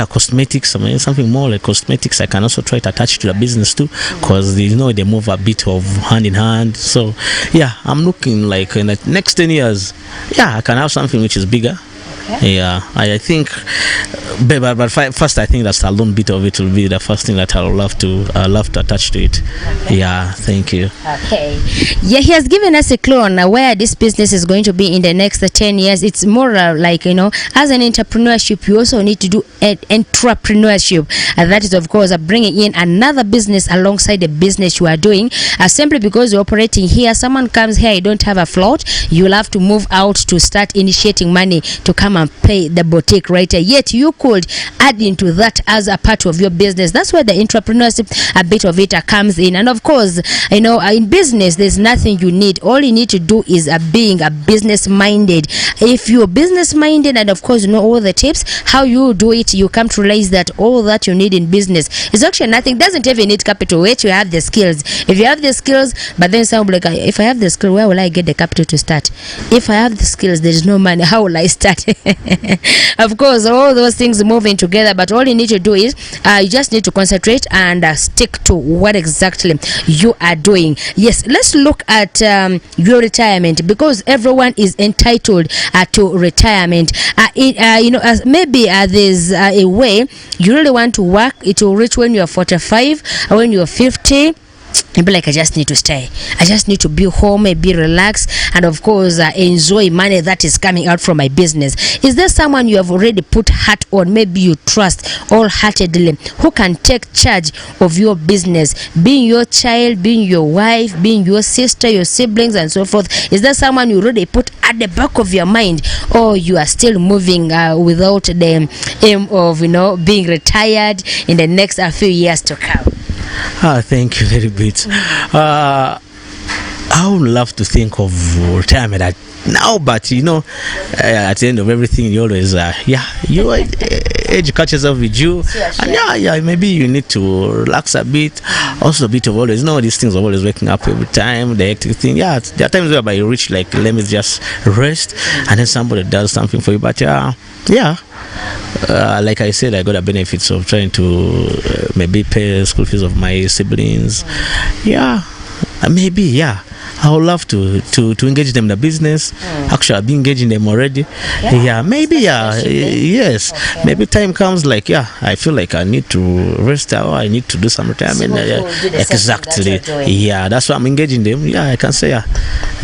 cosmetics. I mean, something more like cosmetics. I can also try to attach to the business too, because they move a bit of hand in hand. So I'm looking like in the next 10 years, I can have something which is bigger. Okay. I think, but first I think that salon bit of it will be the first thing that I'll love to attach to it. Okay. Thank you. Okay. He has given us a clue on where this business is going to be in the next 10 years. It's more like, as an entrepreneurship, you also need to do entrepreneurship. That is, of course, bringing in another business alongside the business you are doing. Simply because you're operating here, someone comes here, you don't have a float, you'll have to move out to start initiating money to come come and pay the boutique right here. Yet you could add into that as a part of your business. That's where the entrepreneurship, a bit of it comes in. And of course, in business, there's nothing you need. All you need to do is being a business minded. If you're business minded, and of course you know all the tips how you do it, you come to realize that all that you need in business is actually nothing. Doesn't even need capital. Wait, you have the skills. If you have the skills, but then some like, if I have the skill, where will I get the capital to start? If I have the skills, there is no money. How will I start? Of course, all those things moving together, but all you need to do is you just need to concentrate and stick to what exactly you are doing. Yes, let's look at your retirement, because everyone is entitled to retirement. Maybe there's a way you really want to work. It will reach when you're 45 or when you're 50. Maybe like, I just need to stay. I just need to be home, maybe relax, and of course enjoy money that is coming out from my business. Is there someone you have already put heart on, maybe you trust wholeheartedly, who can take charge of your business, being your child, being your wife, being your sister, your siblings, and so forth? Is there someone you already put at the back of your mind, or you are still moving without the aim of being retired in the next few years to come? Thank you very bit. I would love to think of retirement now, but at the end of everything, you always age catches up with you. Sure. And maybe you need to relax a bit. Also a bit of always these things of always waking up every time, the hectic thing. There are times whereby you reach like, let me just rest, and then somebody does something for you. But like I said, I got the benefits of trying to maybe pay school fees of my siblings. Maybe I would love to engage them in the business. Actually, I've been engaging them already. Yes. Okay. Maybe time comes like, I feel like I need to rest or I need to do some retirement. Exactly. That's why I'm engaging them. I can say,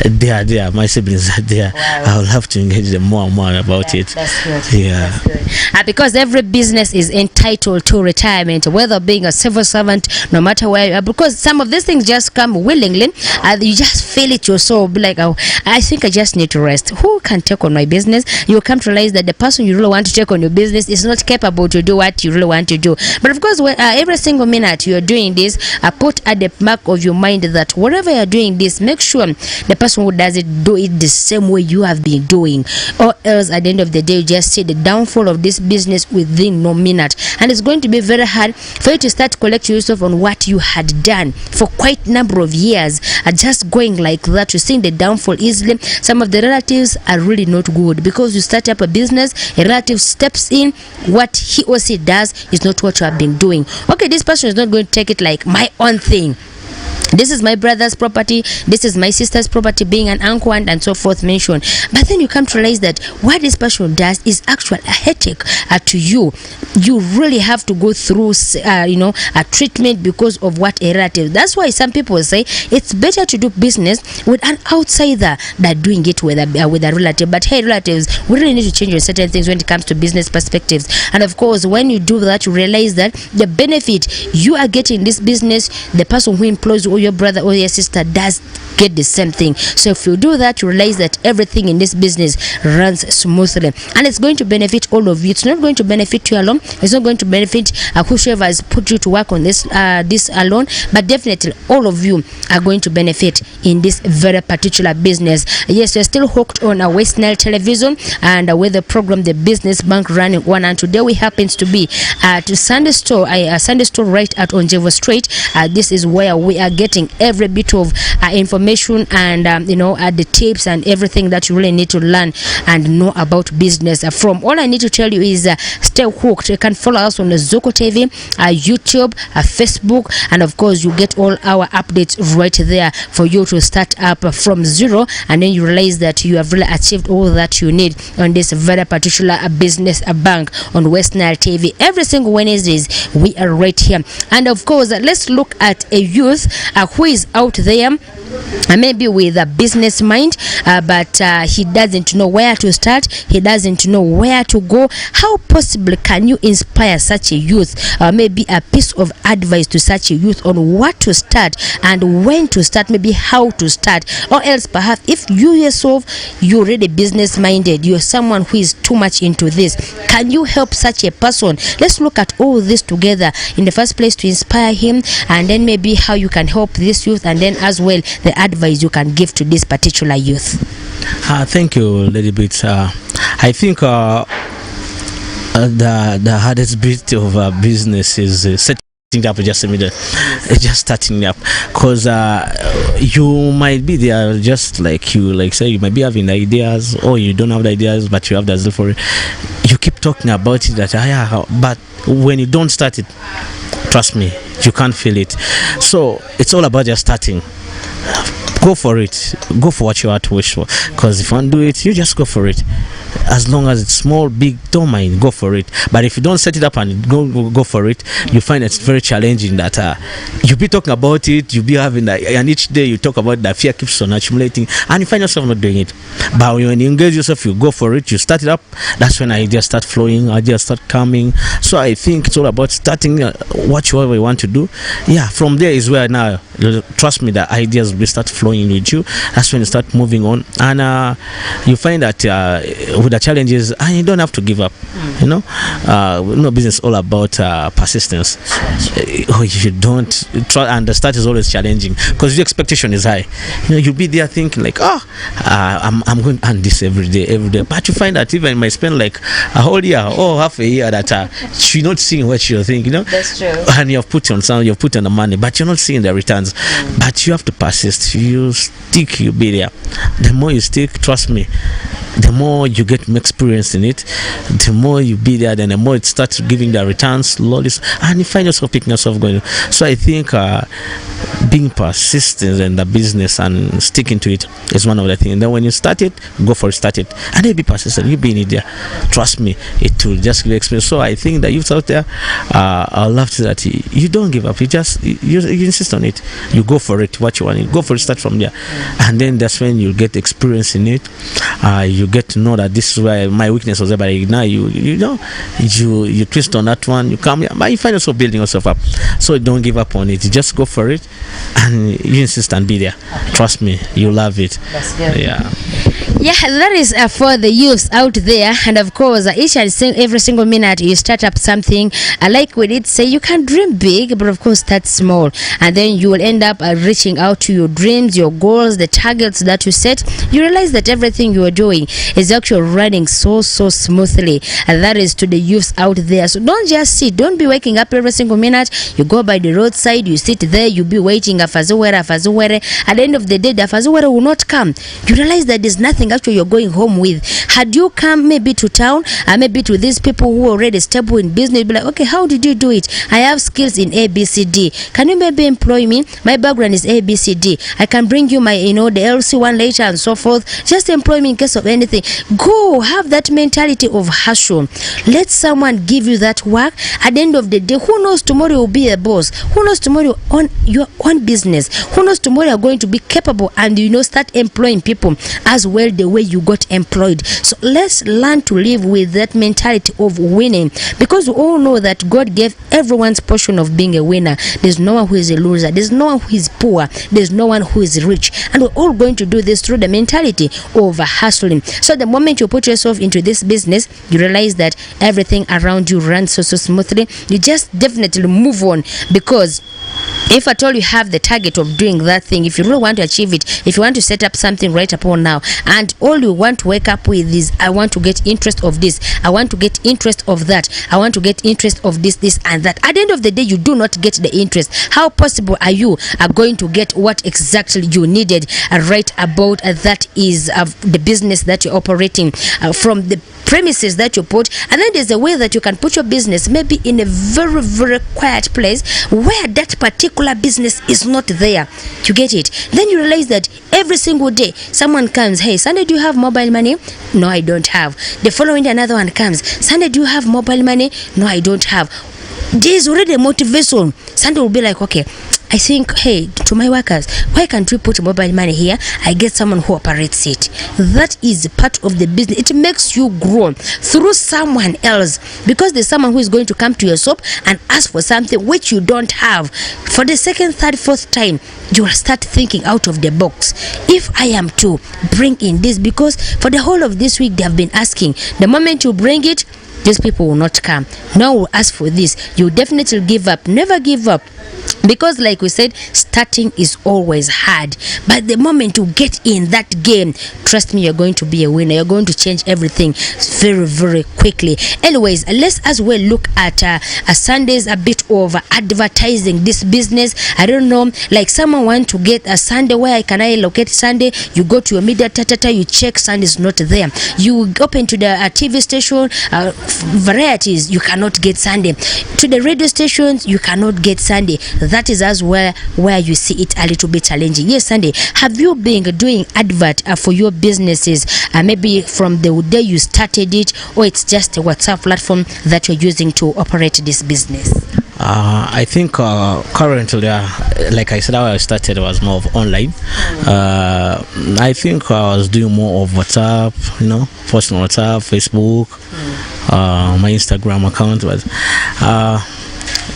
they are there. My siblings are there. Wow. I would love to engage them more and more about it. That's good. That's good. Because every business is entitled to retirement, whether being a civil servant, no matter where you are, because some of these things just come willingly. You just feel it yourself, be like, I think I just need to rest. Who can take on my business? You come to realize that the person you really want to take on your business is not capable to do what you really want to do. But of course, every single minute you're doing this, put at the back of your mind that whatever you're doing this, make sure the person who does it, do it the same way you have been doing, or else at the end of the day, you just see the downfall of this business within no minute. And it's going to be very hard for you to start collecting yourself on what you had done for quite a number of years, just going like that. You're seeing the downfall easily. Some of the relatives are really not good, because you start up a business, a relative steps in, what he or she does is not what you have been doing. Okay, this person is not going to take it like my own thing. This is my brother's property, this is my sister's property, being an uncle and so forth mentioned. But then you come to realize that what this person does is actually a headache to you. You really have to go through a treatment because of what a relative. That's why some people say it's better to do business with an outsider than doing it with a relative. But hey, relatives, we really need to change certain things when it comes to business perspectives. And of course, when you do that, you realize that the benefit you are getting in this business, the person who employs or your brother or your sister does get the same thing. So if you do that, you realize that everything in this business runs smoothly, and it's going to benefit all of you. It's not going to benefit you alone. It's not going to benefit whoever has put you to work on this alone, but definitely all of you are going to benefit in this very particular business. Yes, you're still hooked on a West Nile television and with the program The Business Bank running one, and today we happens to be at Sunday Store, Sunday Store right at Onjevo Street. This is where we are getting every bit of information and the tips and everything that you really need to learn and know about business. From all I need to tell you is stay hooked. You can follow us on the Zoko TV, YouTube, Facebook, and of course you get all our updates right there for you to start up from zero, and then you realize that you have really achieved all that you need on this very particular business bank on West Nile TV. Every single Wednesdays we are right here. And of course, let's look at a youth who is out there maybe with a business mind, but he doesn't know where to start, he doesn't know where to go. How possibly can you inspire such a youth, maybe a piece of advice to such a youth on what to start and when to start, maybe how to start? Or else perhaps if you yourself, you're already business minded, you're someone who is too much into this, can you help such a person? Let's look at all this together. In the first place, to inspire him, and then maybe how you can help this youth, and then as well the advice you can give to this particular youth. Thank you, Lady Bit. I think the hardest bit of business is setting up just starting up, because you might be there just like you might be having ideas, or you don't have the ideas but you have the zeal for it. You keep talking about it, but when you don't start it, trust me, you can't feel it. So it's all about just starting. Go for it. Go for what you are to wish for. Because if you want to do it, you just go for it. As long as it's small, big, don't mind. Go for it. But if you don't set it up and go for it, you find it's very challenging. That you be talking about it, you be having that, and each day you talk about that, fear keeps on accumulating, and you find yourself not doing it. But when you engage yourself, you go for it, you start it up. That's when ideas start flowing, ideas start coming. So I think it's all about starting whatever you want to do. Yeah, from there is where now, trust me, the ideas will start flowing with you. That's when you start moving on, and you find that with the challenges, and you don't have to give up. No business all about persistence. You don't try, and the start is always challenging because your expectation is high. You'll be there thinking like, I'm going to earn this every day, but you find that even you might spend like a whole year or half a year that you're not seeing what you're thinking. That's true. And you've put on the money, but you're not seeing the returns. But you have to persist. You stick, you'll be there. The more you stick, trust me, the more you get experience in it, the more you be there, then the more it starts giving the returns slowly, and you find yourself picking yourself going. So I think being persistent in the business and sticking to it is one of the things. And then when you start it, go for it, start it, and then be persistent. You be in it there. Trust me, it will just give you experience. So I think the youth out there, I love to that you don't give up. You just you insist on it. You go for it. What you want, you go for it. Start from there, and then that's when you get experience in it. You get to know that this is where my weakness was there, but now you twist on that one, you come here, but you find yourself building yourself up. So don't give up on it. You just go for it, and you insist and be there. Trust me, you love it. That's good. Yeah, that is for the youths out there. And of course, each and every single minute you start up something. Like we did say, you can dream big, but of course start small, and then you will end up reaching out to your dreams, your goals, the targets that you set. You realize that everything you are doing is actually running so smoothly, and that is to the youths out there. So don't just sit, don't be waking up every single minute. You go by the roadside, you sit there, you be waiting afazuwere. At the end of the day, the afazuwere will not come. You realize that there's nothing actually you're going home with. Had you come maybe to town, maybe to these people who are already stable in business, you'd be like, okay, how did you do it? I have skills in ABCD. Can you maybe employ me? My background is ABCD. I can bring you my, the LC1 later and so forth. Just employ me in case of anything. Go, have that mentality of hustle. Let someone give you that work. At the end of the day, who knows tomorrow you'll be a boss? Who knows tomorrow on your own business? Who knows tomorrow you're going to be capable and start employing people as well the way you got employed. So let's learn to live with that mentality of winning, because we all know that God gave everyone's portion of being a winner. There's no one who is a loser. There's no one who is poor. There's no one who is rich. And we're all going to do this through the mentality of hustling. So the moment you put yourself into this business, you realize that everything around you runs so smoothly. You just definitely move on, because if at all you have the target of doing that thing, if you really want to achieve it, if you want to set up something right upon now, and all you want to wake up with is, I want to get interest of this, I want to get interest of that, I want to get interest of this and that. At the end of the day, you do not get the interest. How possible are you going to get what exactly you needed right about that is the business that you're operating from the premises that you put? And then there's a way that you can put your business maybe in a very quiet place where that particular business is not there. You get it? Then you realize that every single day someone comes, hey, Sunday, do you have mobile money? No, I don't have. The following day another one comes, Sunday, do you have mobile money? No, I don't have. There's already a motivation. Sunday will be like, okay, I think, hey, to my workers, why can't we put mobile money here? I get someone who operates it. That is part of the business. It makes you grow through someone else, because there's someone who is going to come to your shop and ask for something which you don't have. For the second, third, fourth time, you will start thinking out of the box. If I am to bring in this, because for the whole of this week they have been asking, the moment you bring it, these people will not come. Now we'll ask for this. You definitely give up. Never give up. Because like we said, starting is always hard, but the moment you get in that game, trust me, you're going to be a winner. You're going to change everything very, very quickly. Anyways, let's as well look at Sunday's a bit of advertising this business. I don't know, like someone want to get a Sunday, where can I locate Sunday? You go to your media, you check, Sunday's not there. You open to the TV station, varieties, you cannot get Sunday. To the radio stations, you cannot get Sunday. That is as where you see it a little bit challenging. Yes, Sunday, have you been doing advert for your businesses, maybe from the day you started it, or it's just a WhatsApp platform that you're using to operate this business? I think currently, like I said, how I started was more of online. I think I was doing more of WhatsApp, posting on WhatsApp, Facebook, my Instagram account. But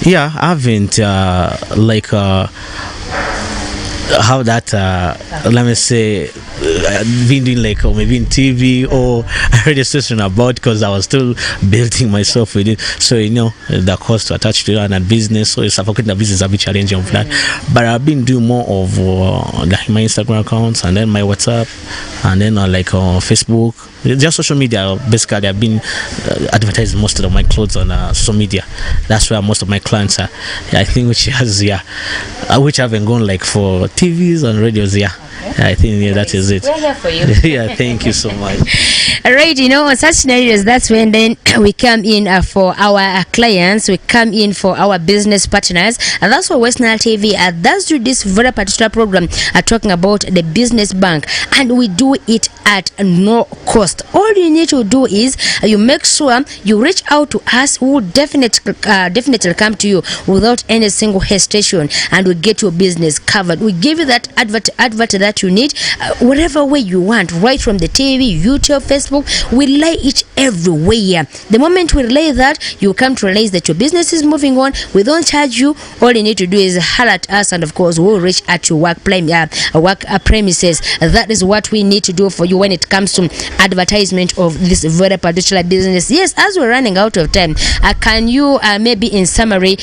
yeah, I haven't how that let me say been doing like, or maybe in TV or radio station about, because I was still building myself with it. So the cost to attach to and business, so it's suffocating the business a bit challenging of that. But I've been doing more of my Instagram accounts, and then my WhatsApp, and then Facebook. Just social media. Basically, I've been advertising most of my clothes on social media. That's where most of my clients are. I think which haven't gone like for TVs and radios. I think that is it. We're here for you. Yeah, thank you so much. Alright, on such scenarios, that's when then we come in for our clients, we come in for our business partners, and that's why West Nile TV does do this very particular program talking about the business bank, and we do it at no cost. All you need to do is you make sure you reach out to us, who will definitely come to you without any single hesitation, and we get your business covered. We give you that advert that you need, whatever way you want, right from the TV, YouTube, Facebook. We lay it everywhere. The moment we relay that, you come to realize that your business is moving on. We don't charge you. All you need to do is holler at us, and of course we'll reach at your work premises. That is what we need to do for you when it comes to advertisement of this very particular business. Yes, as we're running out of time, can you maybe in summary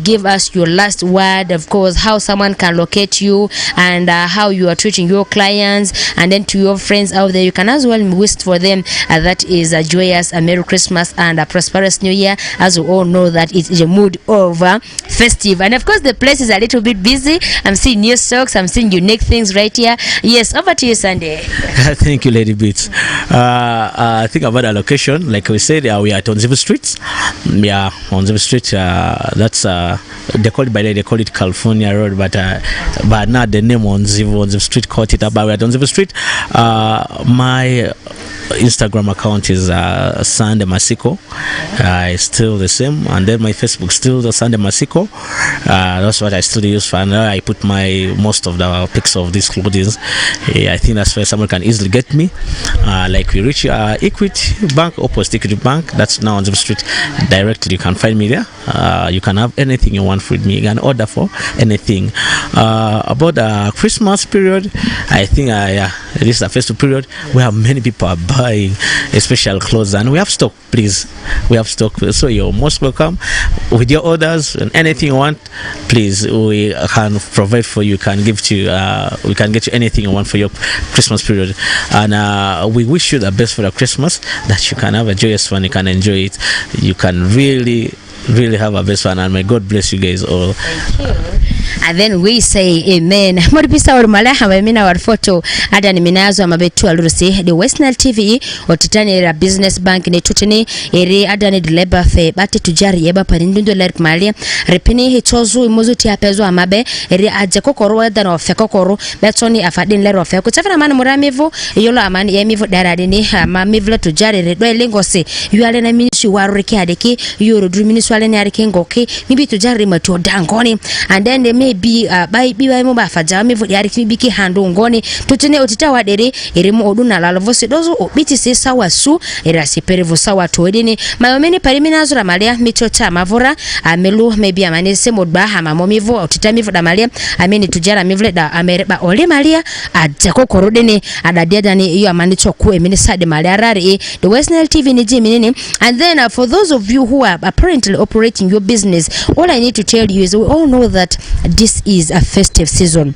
give us your last word, of course, how someone can locate you, and how you are treating your clients, and then to your friends out there, you can as well wish for them that is a joyous Merry Christmas and a prosperous New Year, as we all know that it is a mood of festive. And of course the place is a little bit busy. I'm seeing new stocks, I'm seeing unique things right here. Yes, over to you, Sunday. Thank you, Lady Beats. I think about our location, like we said, we are at Onzivu Street. Yeah, Onzivu Street, that's they call it California Road, but not the name Onzivu Street caught it up. But we're at Onzivu Street. My Instagram account is Sunday Masiko. It's still the same, and then my Facebook still the Sunday Masiko. That's what I still use for. And I put most of the pics of these clothes. I think that's where someone can easily get me. Like we reach Equity Bank, opposite Equity Bank. That's now on the street. Directly, you can find me there. You can have anything you want with me. You can order for anything. About the Christmas period, I think this is a festive period where many people are buying special clothes, and we have stock. Please, we have stock, so you're most welcome with your orders, and anything you want, please, we can provide for you. Can give to we can get you anything you want for your Christmas period, and we wish you the best for the Christmas, that you can have a joyous one, you can enjoy it, you can really have a best one, and may God bless you guys all. Thank you. And then we say amen. Modipisa urumalaha wemina warfoto ada ni minazo amabetu alurusi the West Nile TV otitani la business bank ne tutini eri ada ni labor fe bati tujari yeba parindundo ler malia repini hitozu imuzuti apezo amabe eri aje kokoro ada no fe kokoro betoni afadin ler ofe kutafana manu muramivu yolo amani yemivu darade ni amamivlo tujari redo elingose yuale na ministry waruriki adeki yoro dru ministry ale ni arike ngoki mibi tujari matu dangoni, and then the maybe biwa mo ba faja me vo yari kibi ki hando ngone tutene otita wadere eremu oduna lalovo sedozo obiti se sawa su era siperevo sawa toedene mayomene parimina zura malia michota mavora amelu maybe amane se modba hama momivo otita mivo da malia ameni tujara mivle da amereba ole malia ajako korodene adadia dani iyo amani choku emene sade malia rari the West Nile TV ni jimi. And then for those of you who are apparently operating your business, all I need to tell you is we all know that this is a festive season.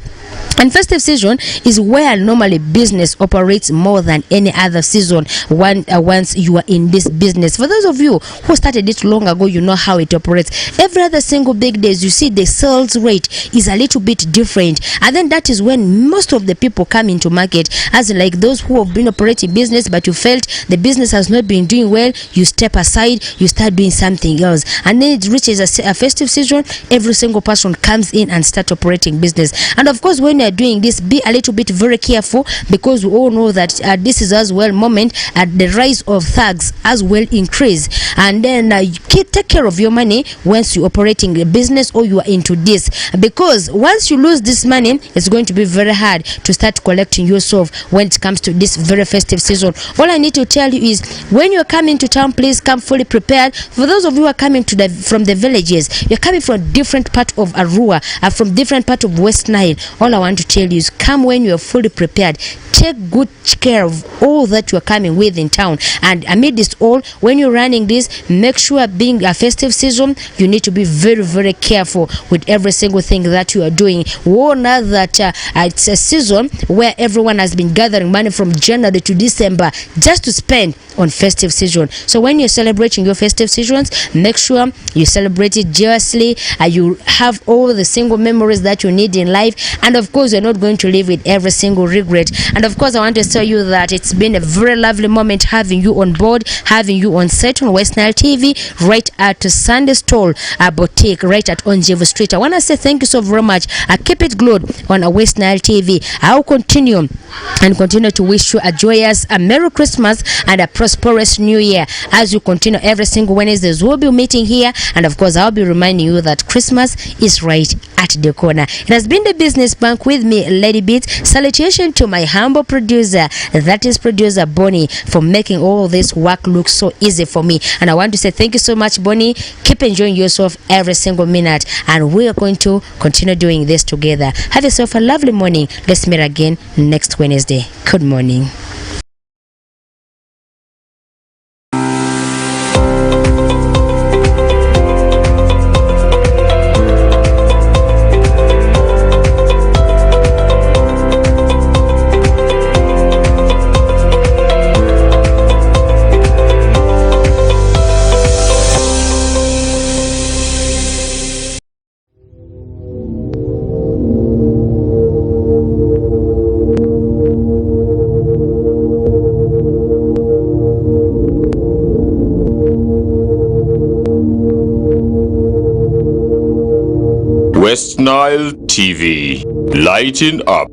And festive season is where normally business operates more than any other season once you are in this business. For those of you who started it long ago, you know how it operates. Every other single big days, you see the sales rate is a little bit different. And then that is when most of the people come into market, as like those who have been operating business, but you felt the business has not been doing well, you step aside, you start doing something else. And then it reaches a festive season, every single person comes in and start operating business. And of course, when you're doing this, be a little bit very careful, because we all know that this is as well moment the rise of thugs as well increase. And then take care of your money once you're operating a business or you are into this, because once you lose this money, it's going to be very hard to start collecting yourself when it comes to this very festive season. All I need to tell you is when you're coming to town, please come fully prepared. For those of you who are coming to from the villages, you're coming from different part of Arua, from different part of West Nile, all I want to tell you is come when you are fully prepared. Take good care of all that you are coming with in town. And amid this all, when you're running this, make sure being a festive season, you need to be very, very careful with every single thing that you are doing. We all know that it's a season where everyone has been gathering money from January to December just to spend on festive season. So when you're celebrating your festive seasons, make sure you celebrate it joyously. You have all the single memories that you need in life, and of course you're not going to live with every single regret. And of course I want to tell you that it's been a very lovely moment having you on board, having you on set on West Nile TV, right at Sunday Stall Boutique, right at Onjevo Street. I want to say thank you so very much. I keep it glued on West Nile TV. I'll continue to wish you a joyous, a Merry Christmas and a prosperous New Year as you continue every single Wednesdays. We'll be meeting here, and of course I'll be reminding you that Christmas is right at the corner. It has been the Business Bank with me, Lady Beat. Salutation to my humble producer, that is producer Bonnie, for making all this work look so easy for me. And I want to say thank you so much, Bonnie. Keep enjoying yourself every single minute, and we are going to continue doing this together. Have yourself a lovely morning. Let's meet again next Wednesday. Good morning. West Nile TV, lighting up